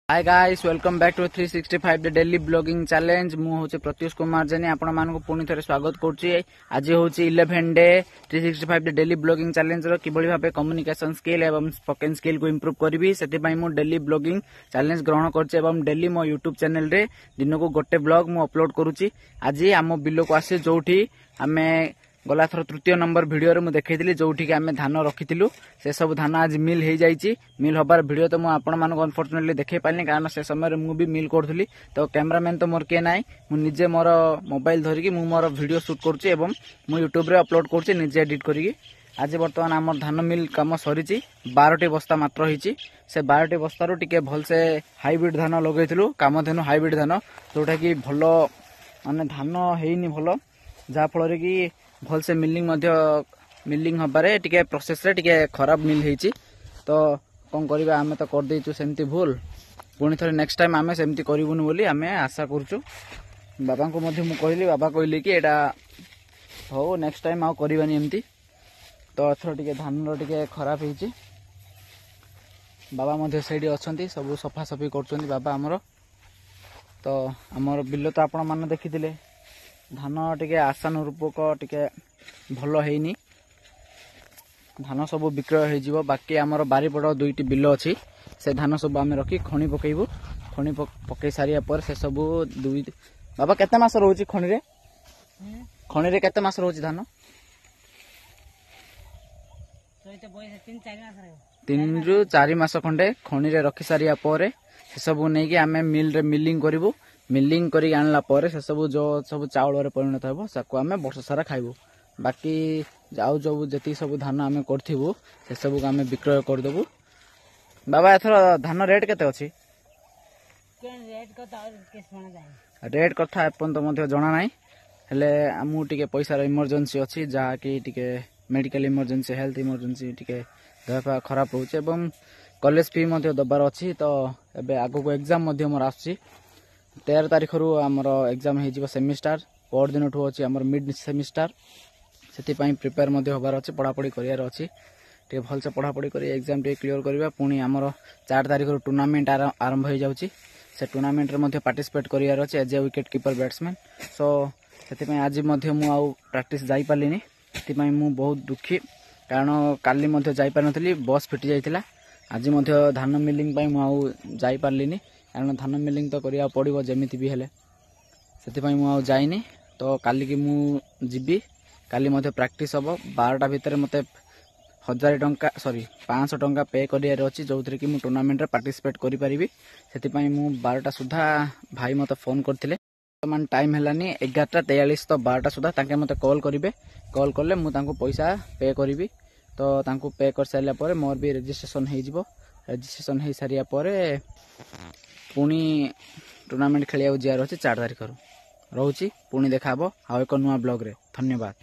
Hi guys welcome back to 365 the daily blogging challenge मु होचे Pratyush Kumar jenny आपण मानको पुनी थरे स्वागत करछि। आज होचे 11 day 365 the daily blogging challenge रो किबळी भाबे कम्युनिकेशन स्किल एवं स्पोकन स्किल को इंप्रूव करबी सेति पई मु डेली ब्लॉगिंग चैलेंज ग्रहण करछि एवं डेली मो YouTube चैनल रे दिन को गोटे ब्लॉग मु अपलोड करूछि। आज आम बिलो को आसे जोठी आमे गला थर तृतीय नंबर वीडियो रे मु देखैतिली जोठी के आमे धान रखितिलु से सब धान आज मिल हे जाईची। मिल हबार वीडियो तो मु आपण मानको अनफॉर्चूनेटली देखै पाइनी कारण से समय रे मु भी मिल करथुली तो कैमरामैन तो मोर के नाइ मु निजे मोर मोबाइल धरि कि मु मोर वीडियो शूट करछि एवं मु YouTube रे अपलोड करछि निजे एडिट करिकि। आज वर्तमान हमर धान मिल काम सरीची 12टी बस्ता मात्र हिची से 12टी बस्ता रो टिके भल से हाइब्रिड धान लगैतिलु कामधेनु हाइब्रिड धान जोटा कि भलो माने धान हेइनी भलो जा फल रे कि भल से मिलिंग हबारे टिके प्रोसेस रे टिके खराब मिल हेची तो कोन करबा आमे तो कर देचु सेमती भूल पुणी थरे नेक्स्ट टाइम आमे सेमती करिवुनी बोली आमे आशा करचु। बाबा को मध्ये मु कहली बाबा कहली कि एटा हो नेक्स्ट टाइम आ करबानी एमती तो अथर टिके धान रो टिके खराब हेची। बाबा मध्ये सेडी अछंती सब सफा सफी करचंती बाबा हमरो तो हमर बिल्लो तो आपण मान देखिथिले धान टिके आशानुरूपक टिके भलो हेइनी धान सब विक्रय हो जिवो। बाकी आमर बारीपड़ 2टी बिल अच्छी से धान सब आम रखी खणी पकेबू खणी पकई सारिया पर से सब दुई बाबा केते मास रहउची खणी रे केते मास रहउची धान 3 रु 4 मास खंडे खणी रे रखी सारिया पर से सब नै कि आमे मिल रे मिलिंग करिवू मिलिंग करी आनला पर से सब जो सब चावल रे परिणत हेबो साको आमे वर्ष सारा खाइबू। बाकी जाऊ जो जति सब धान आमे करथिबू से सब को आमे विक्रय कर देबू। बाबा एथर धान रेट केते अछि रेट कथा अपन तो मध्ये जणा नाही हेले आमु टिके पैसा रे इमरजेंसी अछि जा कि टिके मेडिकल इमरजेंसी हेल्थ इमरजेंसी टिके देह खराब होउचे एवं कॉलेज फी मध्ये दबार अछि तो एबे आगो को एग्जाम मध्ये मोर आछि 13 तारिख रु हमर एग्जाम हे जिवो सेमिस्टर पर दिन ठो अछि हमर मिड सेमिस्टर सेति पई प्रिपेयर मध्ये होबार अछि पढापढी करियार अछि टे भल से पढापढी करी एग्जाम टे क्लियर करबा पुनी हमर 4 तारिख रु टूर्नामेंट आरंभ हो जाउची से टूर्नामेंट रे मध्ये पार्टिसिपेट करियार अछि as a wicket keeper batsman so सेति पई आज मध्ये मु आउ प्रैक्टिस जाई पालिनी सेति पई मु बहुत दुखी कारण काली मध्ये जाई पानथली बस फिटी जाइतिला आज मध्ये धान मिलिंग पई मु आउ जाई पालिनी कारण धान मिलिंग तो करिया पड़िबो जेमिति भी हेले सेति पई मु आउ जाइनी तो काली की मु जिबी काली मध्ये प्रैक्टिस हबो 12टा भितर मते 1000 टंका सॉरी 500 टंका पे करियार अछि जोथरे कि मु टूर्नामेंट रे पार्टिसिपेट करि परिबी सेति पई मु 12टा सुधा भाई मते फोन करथिले मन टाइम हेलानी 11:43 तो 12टा सुधा ताके मते कॉल करिवे कॉल करले मु तांको पैसा पे करिवि तो तांको पे कर साइला परे मोर भी रजिस्ट्रेशन हे जिवो रजिस्ट्रेशन हे सारिया परे पुणी टूर्नामेंट खेलिया जियार अछि 4 तारिख रु रहउची पुणी देखाबो आ एक नुवा ब्लॉग रे। धन्यवाद।